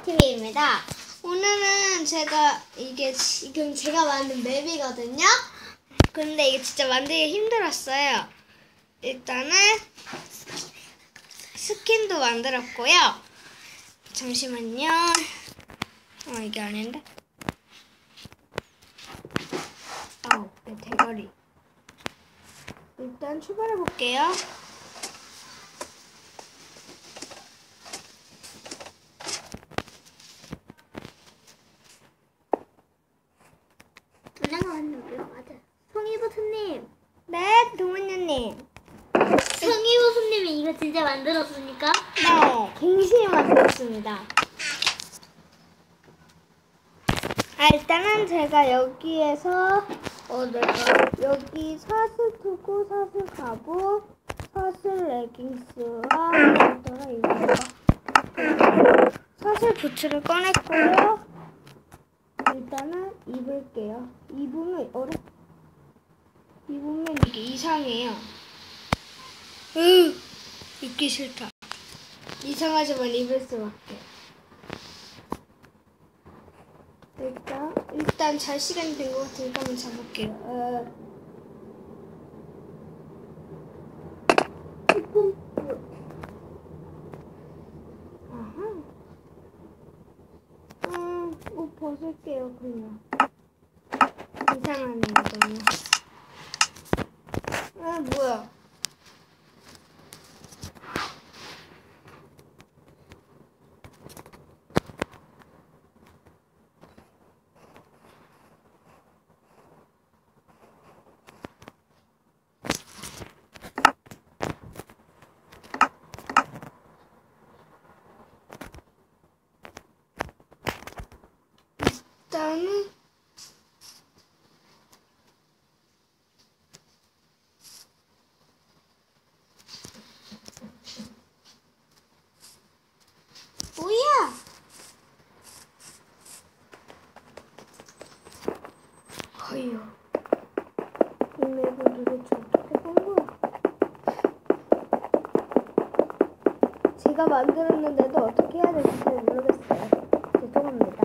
TV입니다. 오늘은 이게 지금 제가 만든 맵이거든요. 근데 이게 진짜 만들기 힘들었어요. 일단은 스킨도 만들었고요. 잠시만요. 이게 아닌데? 내 대가리. 일단 출발해 볼게요. 송이버섯님. 네, 동원녀님. 송이버섯님이 이거 진짜 만들었습니까? 네, 갱신이 만들었습니다. 일단은 제가 여기에서 여기 사슬 투구, 사슬 가부, 사슬 레깅스와 사슬 부츠를 꺼냈고요. 일단은 입을게요. 입으면 이게 이상해요. 입기 싫다. 이상하지만 입을 수밖에. 일단 잘 시간이 된 것 같으니까 한번 잡을게요. 옷 벗을게요, 그냥. 이상하네요, 너무. 뭐야. 일단은 뭐야? 허여. 이 맵을 도대체 어떻게 본 거야? 제가 만들었는데도 어떻게 해야 될지 잘 모르겠어요. 죄송합니다.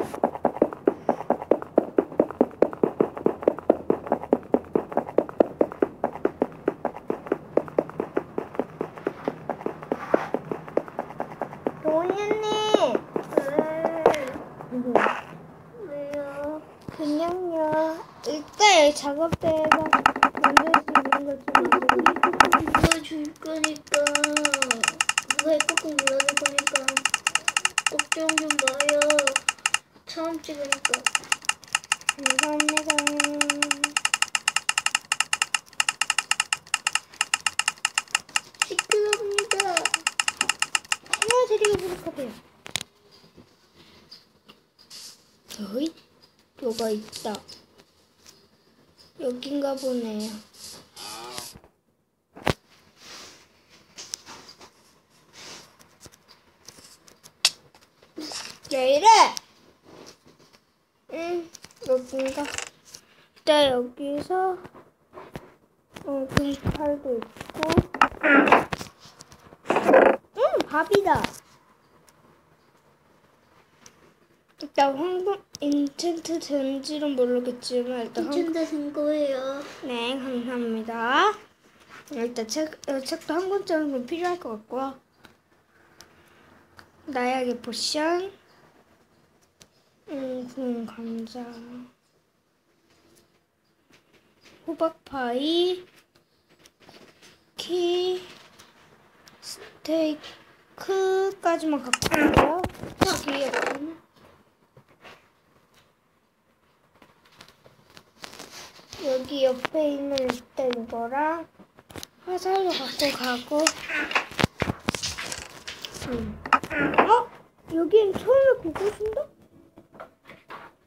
동원님. 왜요? 그냥요. 일단 여기 작업대에서 만들 수 있는 것 좀 만들고. 보여줄 거니까. 그거에 꾹꾹 눌러줄 거니까. 걱정 좀 마요. 처음 찍으니까. 감사합니다. 시끄럽니다. 하나 데리고 부족하대요. 어이? 뭐가 있다. 여긴가 보네요. 왜 이래? 여긴가? 일단 여기서 등팔도 있고 밥이다. 일단 황금 인챈트 된지는 모르겠지만 일단 괜찮다 된 거예요. 네, 감사합니다. 일단 책도 한 권 정도 필요할 것 같고요. 나약의 포션, 구운 감자, 호박파이, 쿠키, 스테이크까지만 갖고 있고요. 여기 옆에 있는 일단 이거랑 화살도 갖고 가고. 여긴 처음에 그곳인가?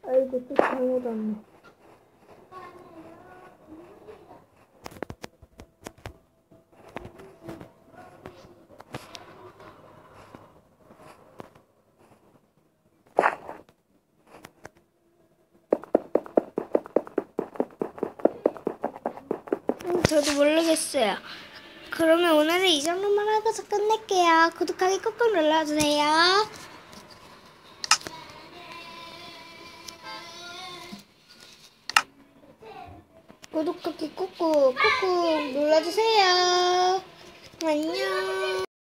아이고, 또 잘못 왔네. 저도 모르겠어요. 그러면 오늘은 이 정도만 하고서 끝낼게요. 구독하기 꾹꾹 눌러주세요. 구독하기 꾹꾹 눌러주세요. 안녕.